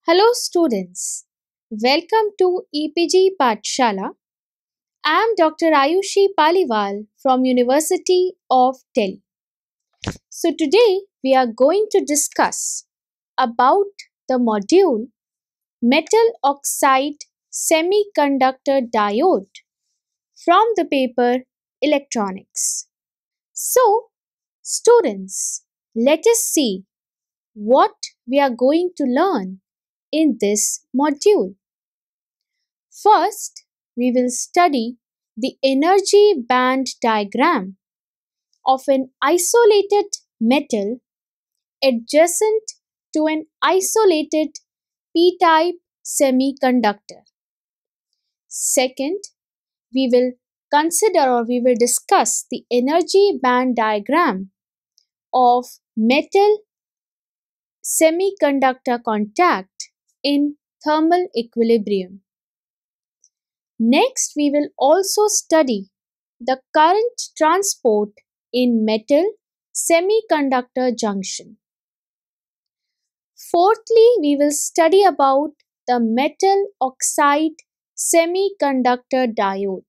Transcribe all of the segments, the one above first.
Hello students, welcome to EPG Pathshala. I am Dr. Ayushi Paliwal from University of Delhi. So today we are going to discuss about the module Metal Oxide Semiconductor Diode from the paper Electronics. So students, let us see what we are going to learn in this module. First, we will study the energy band diagram of an isolated metal adjacent to an isolated p-type semiconductor. Second, we will discuss the energy band diagram of metal semiconductor contact in thermal equilibrium. Next, we will also study the current transport in metal semiconductor junction. Fourthly, we will study about the metal oxide semiconductor diode.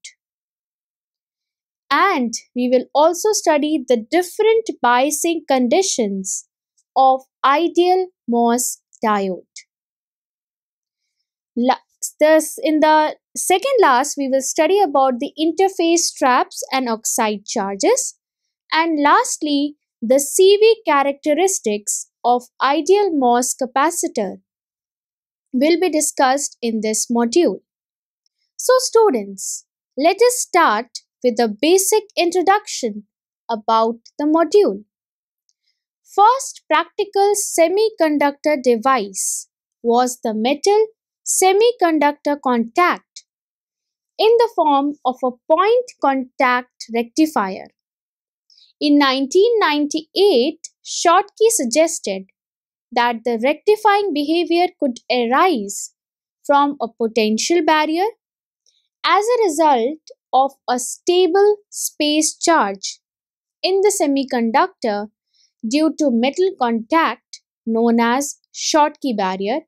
And we will also study the different biasing conditions of ideal MOS diode. In the second last, we will study about the interface traps and oxide charges. And lastly, the CV characteristics of ideal MOS capacitor will be discussed in this module. So students, let us start with a basic introduction about the module. First practical semiconductor device was the metal semiconductor contact in the form of a point contact rectifier. In 1998, Schottky suggested that the rectifying behavior could arise from a potential barrier as a result of a stable space charge in the semiconductor due to metal contact known as Schottky barrier.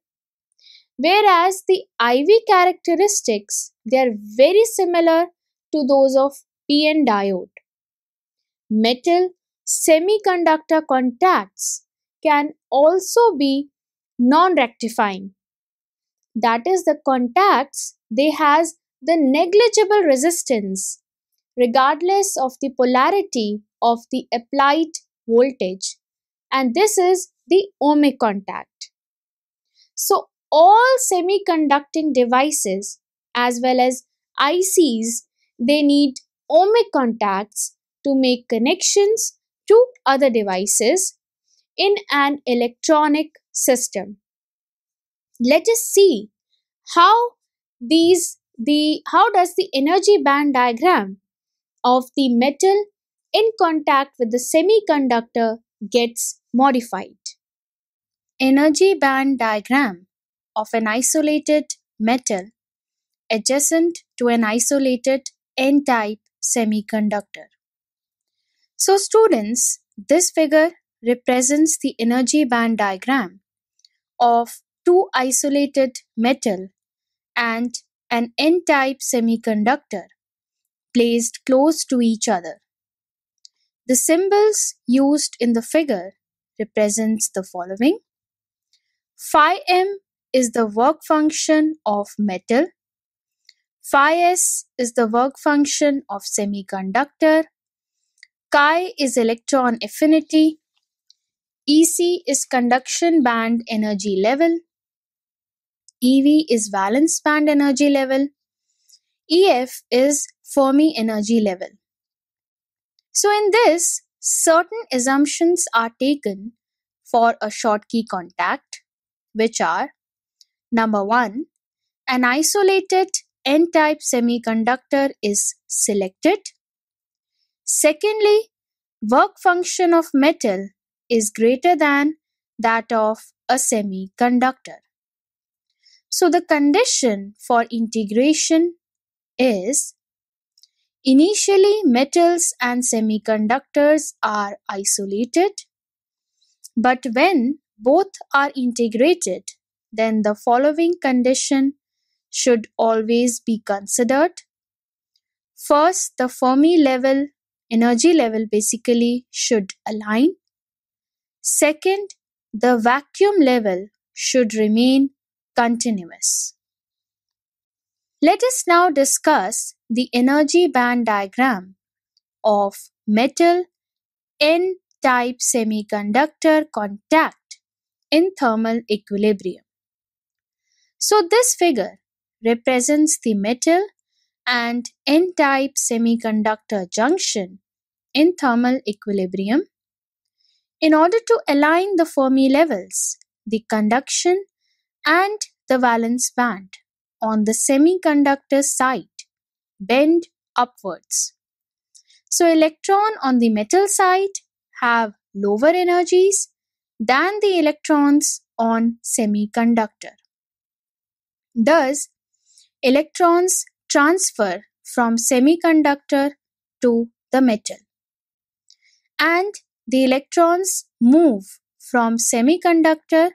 Whereas the IV characteristics, they are very similar to those of PN diode. Metal semiconductor contacts can also be non-rectifying. That is, the contacts, they has the negligible resistance regardless of the polarity of the applied voltage, and this is the ohmic contact. So all semiconducting devices as well as ICs, they need ohmic contacts to make connections to other devices in an electronic system. Let us see how how does the energy band diagram of the metal in contact with the semiconductor gets modified. Energy band diagram of an isolated metal adjacent to an isolated N-type semiconductor. So students, this figure represents the energy band diagram of two isolated metal and an N-type semiconductor placed close to each other. The symbols used in the figure represents the following. Phi m is the work function of metal. Phi s is the work function of semiconductor. Chi is electron affinity. Ec is conduction band energy level. Ev is valence band energy level. Ef is Fermi energy level. So in this, certain assumptions are taken for a Schottky contact, which are: number one, an isolated N-type semiconductor is selected. Secondly, work function of metal is greater than that of a semiconductor. So the condition for integration is: initially metals and semiconductors are isolated, but when both are integrated, then the following condition should always be considered. First, the Fermi level, energy level basically should align. Second, the vacuum level should remain continuous. Let us now discuss the energy band diagram of metal N-type semiconductor contact in thermal equilibrium. So this figure represents the metal and N-type semiconductor junction in thermal equilibrium. In order to align the Fermi levels, the conduction and the valence band on the semiconductor side bend upwards. So electron on the metal side have lower energies than the electrons on semiconductor. Thus, electrons transfer from semiconductor to the metal, and the electrons move from semiconductor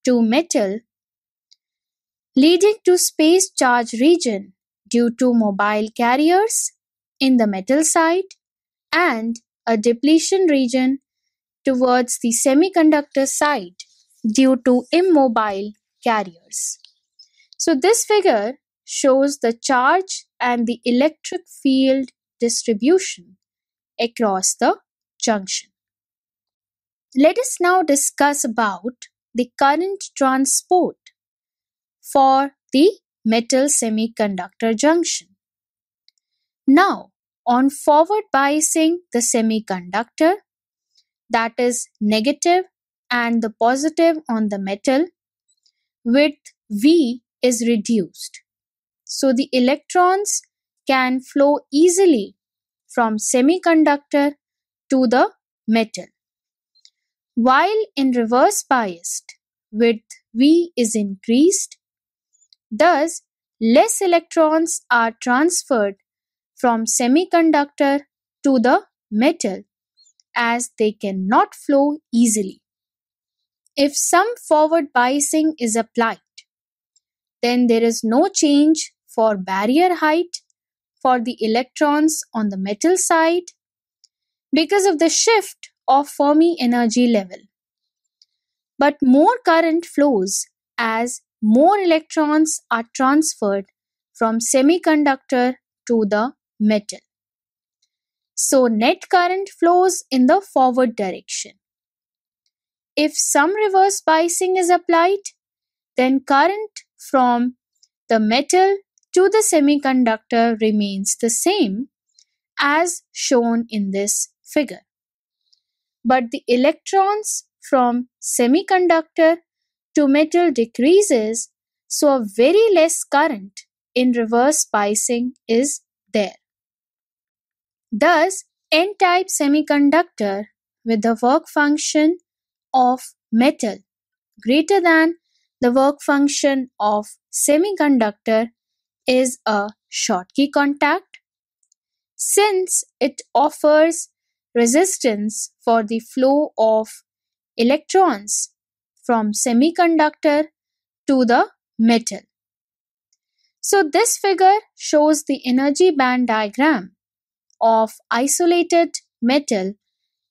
to metal, leading to space charge region due to mobile carriers in the metal side and a depletion region towards the semiconductor side due to immobile carriers. So this figure shows the charge and the electric field distribution across the junction. Let us now discuss about the current transport for the metal semiconductor junction. Now, on forward biasing the semiconductor, that is negative and the positive on the metal, width V is reduced. So the electrons can flow easily from semiconductor to the metal. While in reverse biased, width V is increased. Thus, less electrons are transferred from semiconductor to the metal as they cannot flow easily. If some forward biasing is applied, then there is no change for barrier height for the electrons on the metal side because of the shift of Fermi energy level. But more current flows as more electrons are transferred from semiconductor to the metal. So net current flows in the forward direction. If some reverse biasing is applied, then current from the metal to the semiconductor remains the same as shown in this figure. But the electrons from semiconductor to metal decreases, so a very less current in reverse biasing is there. Thus, N-type semiconductor with the work function of metal greater than the work function of semiconductor is a Schottky contact, since it offers resistance for the flow of electrons from semiconductor to the metal. So this figure shows the energy band diagram of isolated metal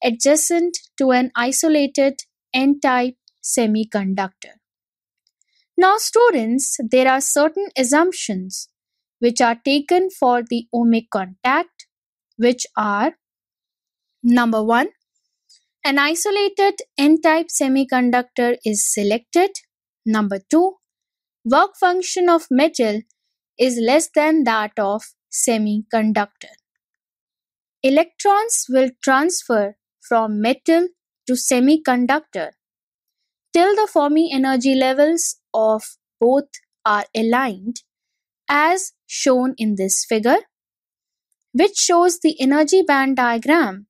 adjacent to an isolated N-type semiconductor. Now students, there are certain assumptions which are taken for the ohmic contact, which are: number 1, an isolated N-type semiconductor is selected. Number 2, work function of metal is less than that of semiconductor. Electrons will transfer from metal to semiconductor till the Fermi energy levels of both are aligned, as shown in this figure, which shows the energy band diagram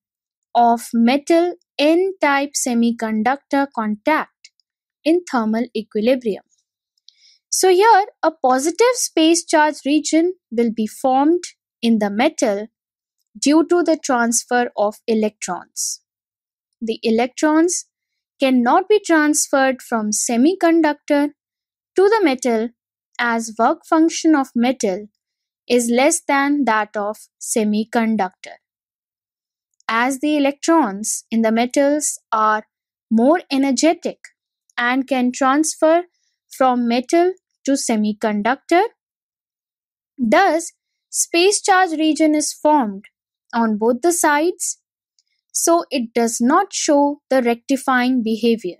of metal N-type semiconductor contact in thermal equilibrium. So here a positive space charge region will be formed in the metal due to the transfer of electrons. The electrons cannot be transferred from semiconductor to the metal as work function of metal is less than that of semiconductor. As the electrons in the metals are more energetic and can transfer from metal to semiconductor, thus space charge region is formed on both the sides, so it does not show the rectifying behavior.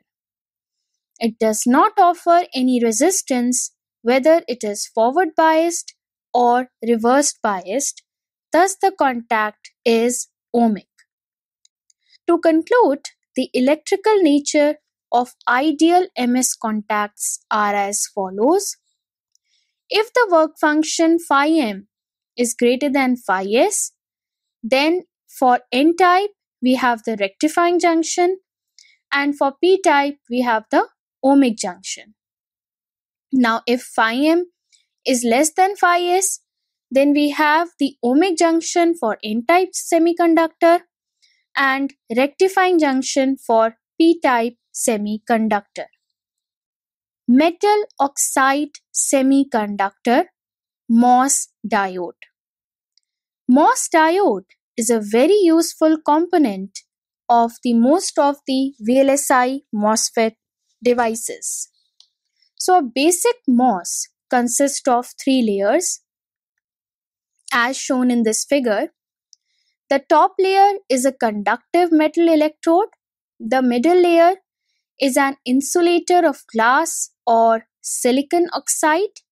It does not offer any resistance whether it is forward biased or reversed biased, thus the contact is ohmic. To conclude, the electrical nature of ideal MS contacts are as follows. If the work function phi m is greater than phi s, then for n-type we have the rectifying junction, and for p-type we have the ohmic junction. Now if phi m is less than phi s, then we have the ohmic junction for n-type semiconductor and rectifying junction for p-type semiconductor. Metal oxide semiconductor MOS diode. MOS diode is a very useful component of the most of the VLSI MOSFET devices. So a basic MOS consists of 3 layers as shown in this figure. The top layer is a conductive metal electrode, the middle layer is an insulator of glass or silicon oxide,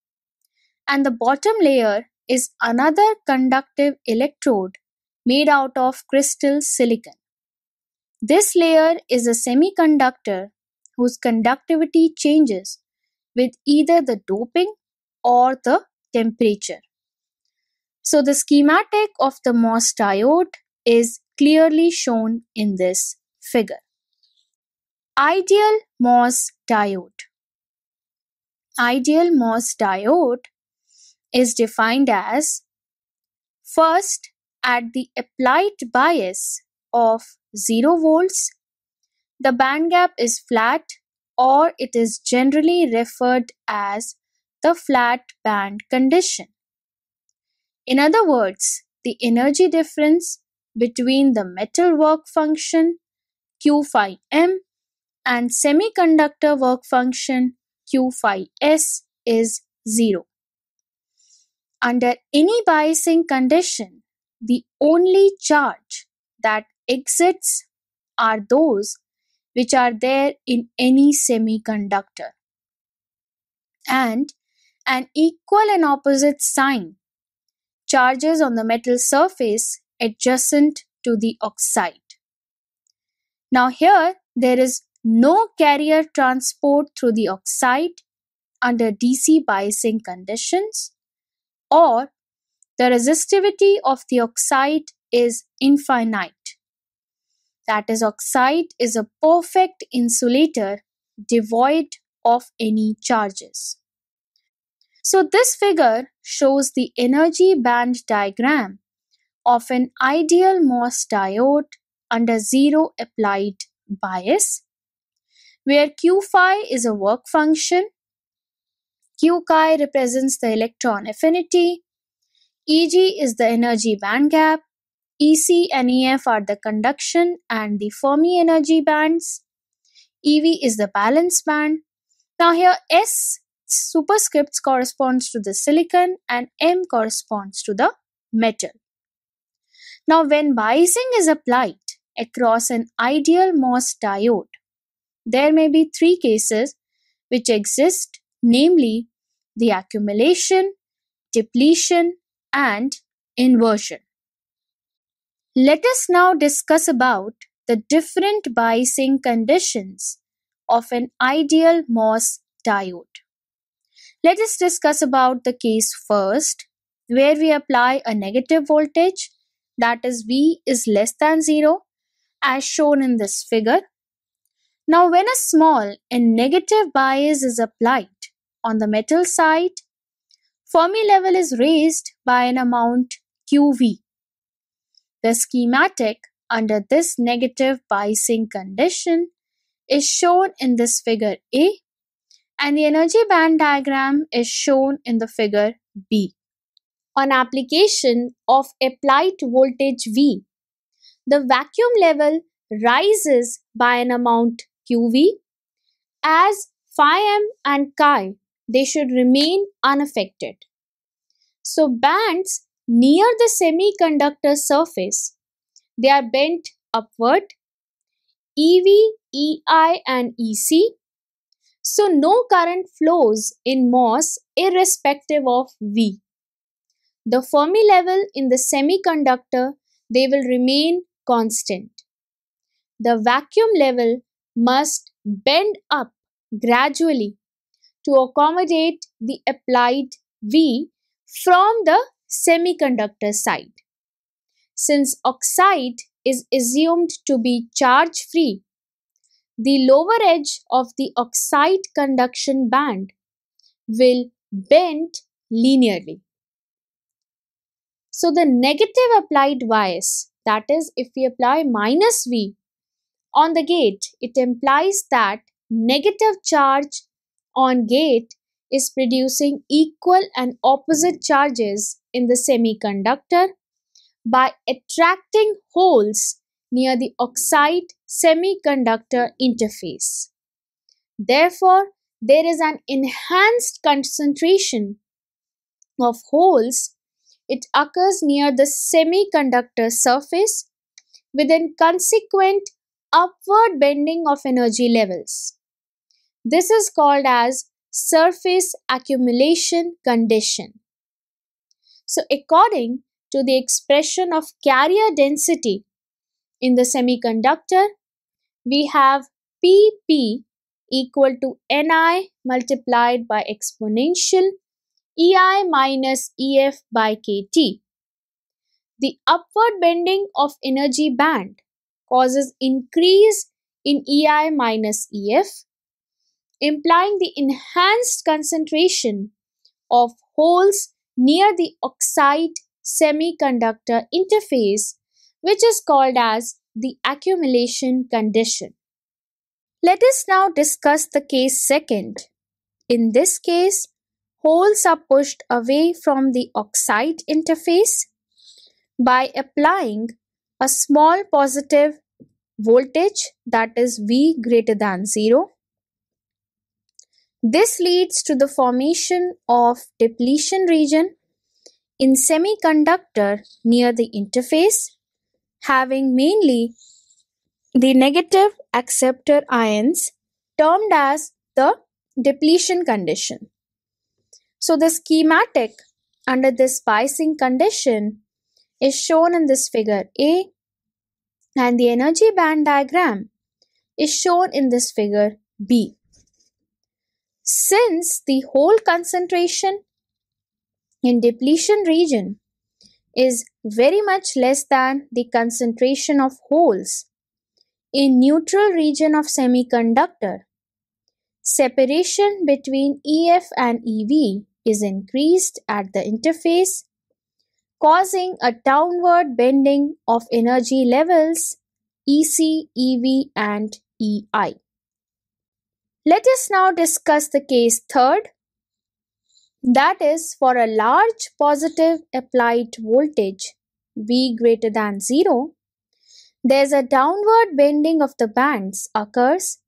and the bottom layer is another conductive electrode made out of crystal silicon. This layer is a semiconductor whose conductivity changes with either the doping or the temperature. So the schematic of the MOS diode is clearly shown in this figure. Ideal MOS diode. Ideal MOS diode is defined as, first, at the applied bias of 0 volts, the band gap is flat, or it is generally referred as the flat band condition. In other words, the energy difference between the metal work function Q phi m and semiconductor work function Q phi s is 0. Under any biasing condition, the only charge that exits are those which are there in any semiconductor, and an equal and opposite sign charges on the metal surface adjacent to the oxide. Now here there is no carrier transport through the oxide under DC biasing conditions, or the resistivity of the oxide is infinite. That is, oxide is a perfect insulator devoid of any charges. So this figure shows the energy band diagram of an ideal MOS diode under 0 applied bias, where Q phi is a work function, Q chi represents the electron affinity, Eg is the energy band gap, Ec and Ef are the conduction and the Fermi energy bands, Ev is the valence band. Now here S superscripts corresponds to the silicon and M corresponds to the metal. Now when biasing is applied across an ideal MOS diode, there may be 3 cases which exist, namely the accumulation, depletion, and inversion. Let us now discuss about the different biasing conditions of an ideal MOS diode. Let us discuss about the case first, where we apply a negative voltage, that is V is less than 0, as shown in this figure. Now when a small and negative bias is applied on the metal side, Fermi level is raised by an amount QV. The schematic under this negative biasing condition is shown in this figure A, and the energy band diagram is shown in the figure B. On application of applied voltage V, the vacuum level rises by an amount QV as phi m and chi, they should remain unaffected. So bands near the semiconductor surface, they are bent upward, EV, EI and EC. So no current flows in MOS irrespective of V. The Fermi level in the semiconductor, they will remain constant. The vacuum level must bend up gradually to accommodate the applied V from the semiconductor side. Since oxide is assumed to be charge free, the lower edge of the oxide conduction band will bend linearly. So the negative applied bias, that is, if we apply minus V on the gate, it implies that negative charge on gate is producing equal and opposite charges in the semiconductor by attracting holes near the oxide semiconductor interface. Therefore, there is an enhanced concentration of holes. It occurs near the semiconductor surface with a consequent upward bending of energy levels. This is called as surface accumulation condition. So according to the expression of carrier density in the semiconductor, we have Pp equal to Ni multiplied by exponential Ei minus Ef by Kt. The upward bending of energy band causes increase in Ei minus Ef, implying the enhanced concentration of holes near the oxide semiconductor interface, which is called as the accumulation condition. Let us now discuss the case second. In this case, holes are pushed away from the oxide interface by applying a small positive voltage, that is V greater than 0. This leads to the formation of depletion region in semiconductor near the interface, having mainly the negative acceptor ions termed as the depletion condition. So the schematic under this biasing condition is shown in this figure A, and the energy band diagram is shown in this figure B. Since the hole concentration in depletion region is very much less than the concentration of holes in neutral region of semiconductor, separation between EF and EV is increased at the interface, causing a downward bending of energy levels EC, EV and EI. Let us now discuss the case third, that is for a large positive applied voltage V greater than 0, there's a downward bending of the bands occurs,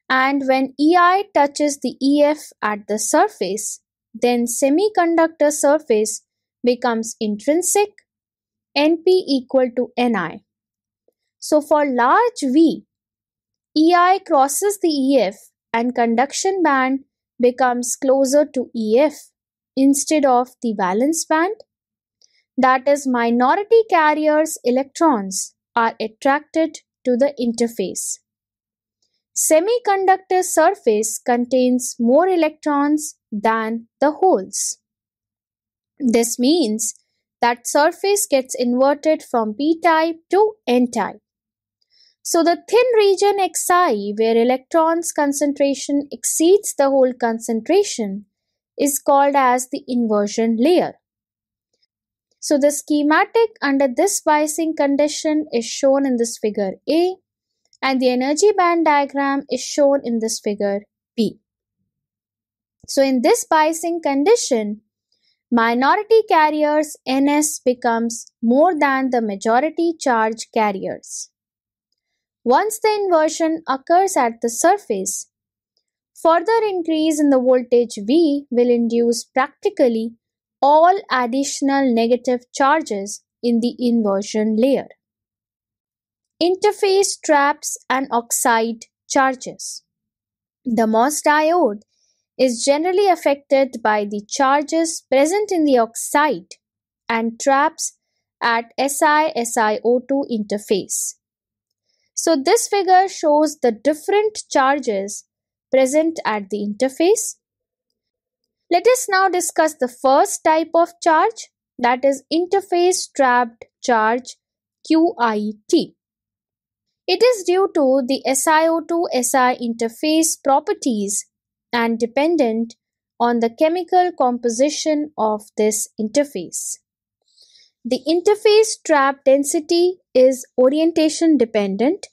and when EI touches the EF at the surface, then semiconductor surface becomes intrinsic, Np equal to Ni. So for large V, EI crosses the EF and conduction band becomes closer to EF instead of the valence band. That is, minority carriers electrons are attracted to the interface. Semiconductor surface contains more electrons than the holes. This means that surface gets inverted from p-type to n-type. So the thin region Xi, where electrons concentration exceeds the hole concentration, is called as the inversion layer. So the schematic under this biasing condition is shown in this figure A, and the energy band diagram is shown in this figure B. So in this biasing condition, minority carriers Ns becomes more than the majority charge carriers. Once the inversion occurs at the surface, further increase in the voltage V will induce practically all additional negative charges in the inversion layer. Interface traps and oxide charges. The MOS diode is generally affected by the charges present in the oxide and traps at Si-SiO2 interface. So this figure shows the different charges present at the interface. Let us now discuss the first type of charge, that is interface trapped charge, QIT. It is due to the SiO2-Si interface properties and dependent on the chemical composition of this interface. The interface trap density is orientation dependent.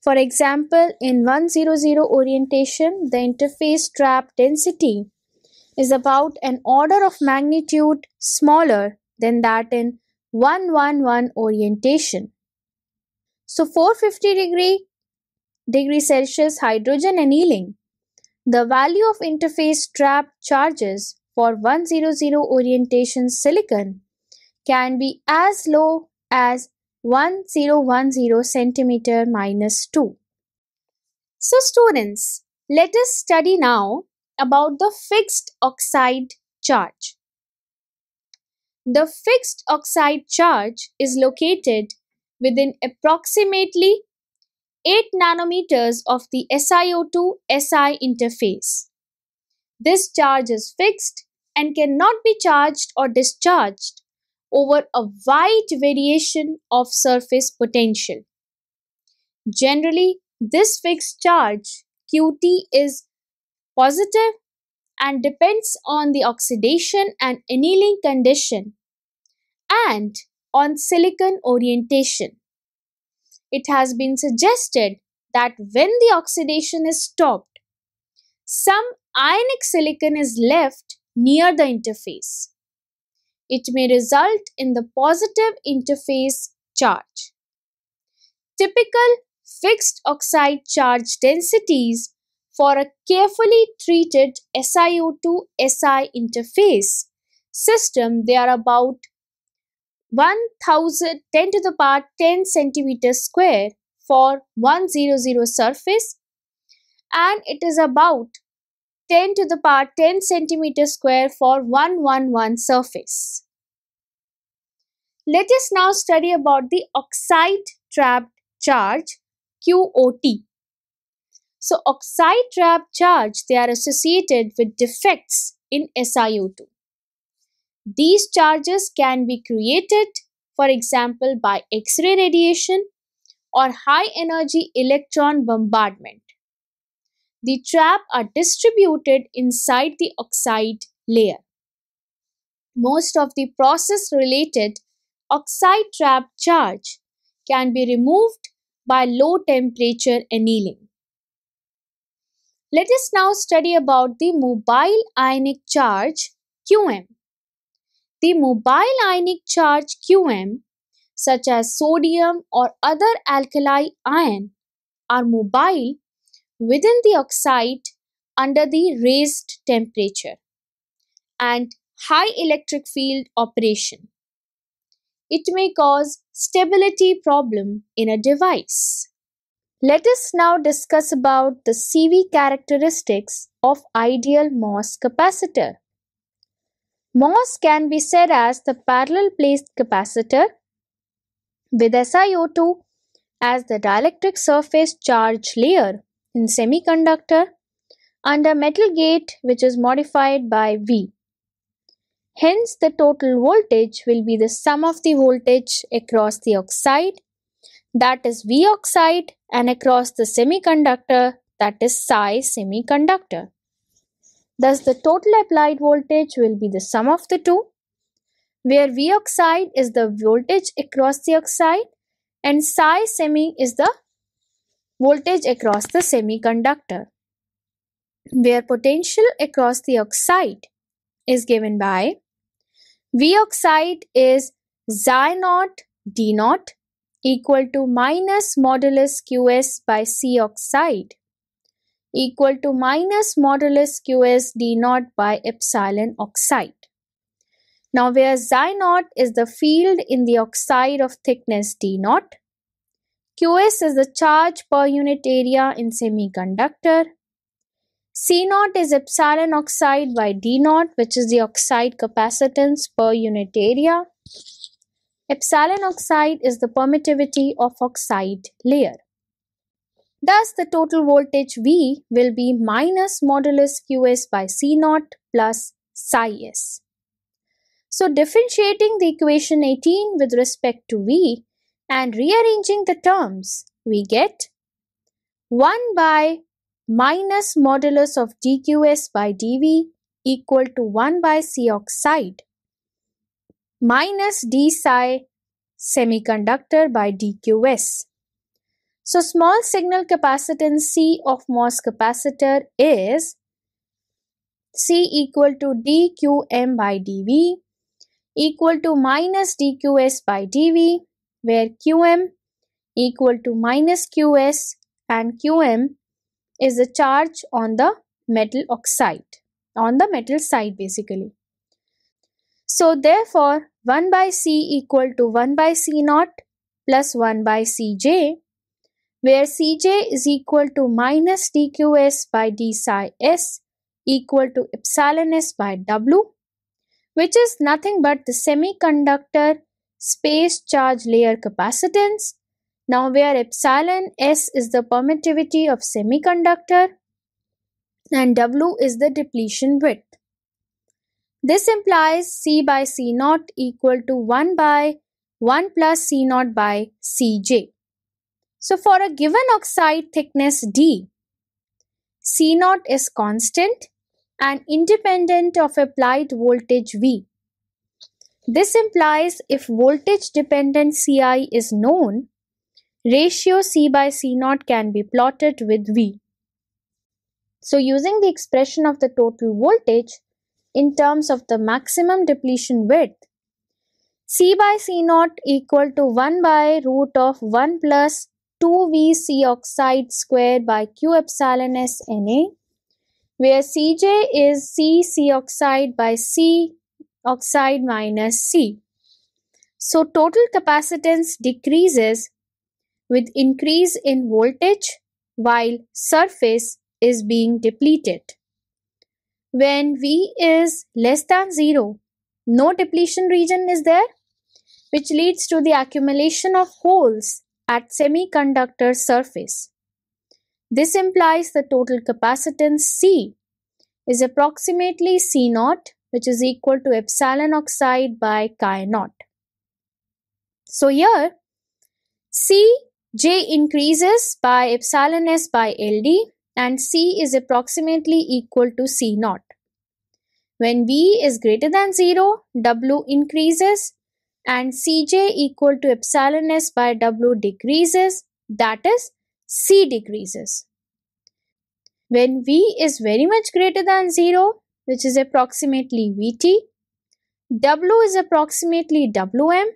For example, in 100 orientation, the interface trap density is about an order of magnitude smaller than that in 111 orientation. So 450 degree Celsius hydrogen annealing, the value of interface trap charges for 100 orientation silicon can be as low as 1010 centimeter minus 2. So students, let us study now about the fixed oxide charge. The fixed oxide charge is located within approximately 8 nanometers of the SiO2-Si interface. This charge is fixed and cannot be charged or discharged over a wide variation of surface potential. Generally, this fixed charge Qt is positive and depends on the oxidation and annealing condition and on silicon orientation. It has been suggested that when the oxidation is stopped, some ionic silicon is left near the interface. It may result in the positive interface charge. Typical fixed oxide charge densities for a carefully treated SiO2-Si interface system, they are about 1000 10 to the power 10 centimeter square for 100 surface, and it is about 10 to the power 10 centimeter square for 111 surface. Let us now study about the oxide trapped charge, QOT. So oxide trapped charge, they are associated with defects in SiO2. These charges can be created, for example, by X-ray radiation or high energy electron bombardment. The traps are distributed inside the oxide layer. Most of the process-related oxide trapped charge can be removed by low temperature annealing. Let us now study about the mobile ionic charge, QM. The mobile ionic charge QM, such as sodium or other alkali ion, are mobile within the oxide under the raised temperature and high electric field operation. It may cause stability problem in a device. Let us now discuss about the CV characteristics of ideal MOS capacitor. MOS can be said as the parallel placed capacitor with SiO2 as the dielectric surface charge layer in semiconductor under metal gate, which is modified by V. Hence, the total voltage will be the sum of the voltage across the oxide, that is V oxide, and across the semiconductor, that is Psi semiconductor. Thus, the total applied voltage will be the sum of the two, where V oxide is the voltage across the oxide and Psi semi is the voltage across the semiconductor. where potential across the oxide is given by V oxide is Xi naught D naught equal to minus modulus Qs by C oxide equal to minus modulus Qs D naught by epsilon oxide. Now where Xi naught is the field in the oxide of thickness D naught, Qs is the charge per unit area in semiconductor, C naught is epsilon oxide by D naught, which is the oxide capacitance per unit area. Epsilon oxide is the permittivity of oxide layer. Thus, the total voltage V will be minus modulus Qs by C naught plus psi s. So, differentiating the equation 18 with respect to V and rearranging the terms, we get 1 by minus modulus of dQs by dV equal to 1 by C oxide minus d psi semiconductor by dQs. So small signal capacitance C of MOS capacitor is C equal to dQm by dV equal to minus dQs by dV, where Qm equal to minus Qs and Qm is the charge on the metal oxide, on the metal side basically. So therefore 1 by C equal to 1 by C naught plus 1 by Cj, where Cj is equal to minus dQs by d psi s equal to epsilon s by W, which is nothing but the semiconductor space charge layer capacitance. Now where epsilon s is the permittivity of semiconductor and W is the depletion width. This implies C by C naught equal to 1 by 1 plus C naught by Cj. So for a given oxide thickness D, C naught is constant and independent of applied voltage V. This implies if voltage dependent Ci is known, ratio C by C naught can be plotted with V. So using the expression of the total voltage in terms of the maximum depletion width, C by C naught equal to 1 by root of 1 plus 2V C oxide square by Q epsilon S Na, where Cj is C oxide by C oxide minus C. So total capacitance decreases with increase in voltage while surface is being depleted. When V is less than 0, no depletion region is there, which leads to the accumulation of holes at semiconductor surface. This implies the total capacitance C is approximately C naught, which is equal to epsilon oxide by chi naught. So here Cj increases by epsilon s by Ld and C is approximately equal to C naught. When V is greater than 0, W increases and Cj equal to epsilon s by W decreases, that is C decreases. When V is very much greater than 0, which is approximately Vt, W is approximately Wm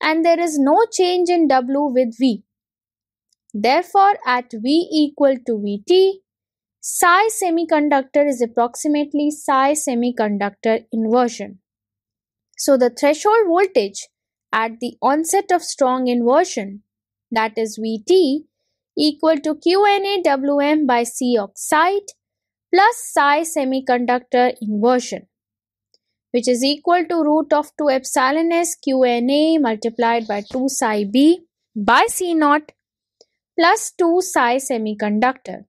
and there is no change in W with V. Therefore, at V equal to Vt, psi semiconductor is approximately psi semiconductor inversion. So the threshold voltage at the onset of strong inversion, that is Vt, equal to QnaWm by C oxide plus psi semiconductor inversion, which is equal to root of 2 epsilon s Qna multiplied by 2 psi b by C naught plus 2 psi semiconductor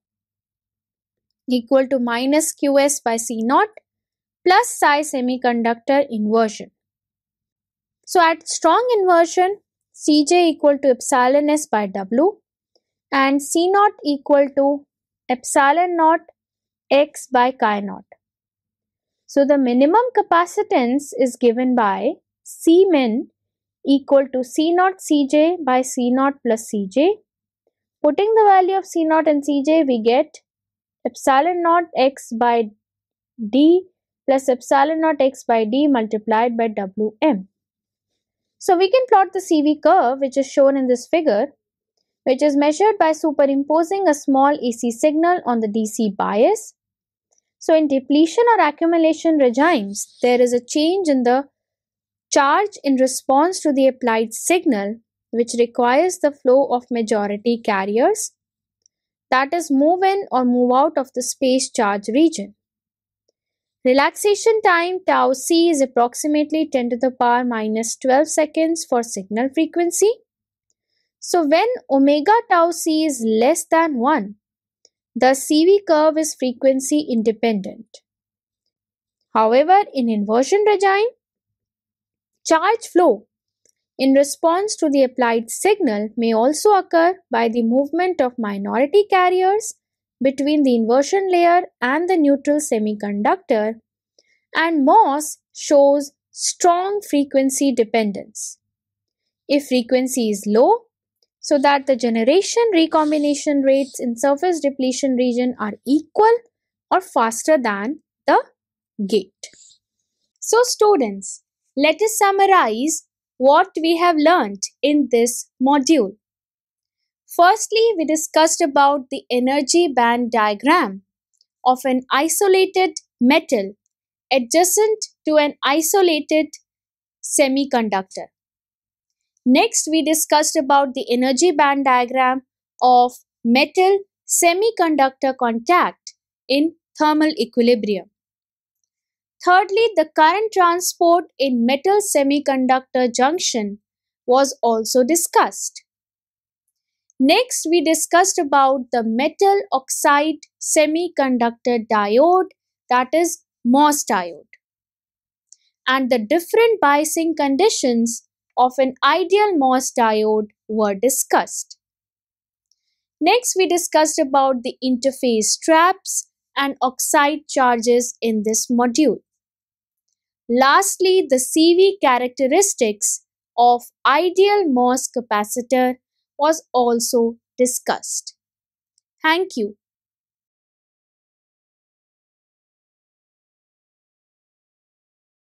equal to minus Qs by C naught plus psi semiconductor inversion. So at strong inversion, Cj equal to epsilon s by W and C naught equal to epsilon naught x by chi naught. So the minimum capacitance is given by C min equal to C naught Cj by C naught plus Cj. Putting the value of C naught and Cj, we get epsilon naught x by d plus epsilon naught x by d multiplied by Wm. So we can plot the CV curve which is shown in this figure, which is measured by superimposing a small AC signal on the DC bias. So in depletion or accumulation regimes, there is a change in the charge in response to the applied signal, which requires the flow of majority carriers, that is, move in or move out of the space charge region. Relaxation time tau c is approximately 10 to the power minus 12 seconds for signal frequency. So when omega tau c is less than 1, the CV curve is frequency independent. However, in inversion regime, charge flow in response to the applied signal may also occur by the movement of minority carriers between the inversion layer and the neutral semiconductor, and MOS shows strong frequency dependence. If frequency is low, so that the generation recombination rates in surface depletion region are equal or faster than the gate. So students, let us summarize what we have learnt in this module. Firstly, we discussed about the energy band diagram of an isolated metal adjacent to an isolated semiconductor. Next, we discussed about the energy band diagram of metal semiconductor contact in thermal equilibrium. Thirdly, the current transport in metal semiconductor junction was also discussed. Next, we discussed about the metal oxide semiconductor diode, that is MOS diode, and the different biasing conditions of an ideal MOS diode were discussed. Next, we discussed about the interface traps and oxide charges in this module. Lastly, the CV characteristics of ideal MOS capacitor was also discussed. Thank you.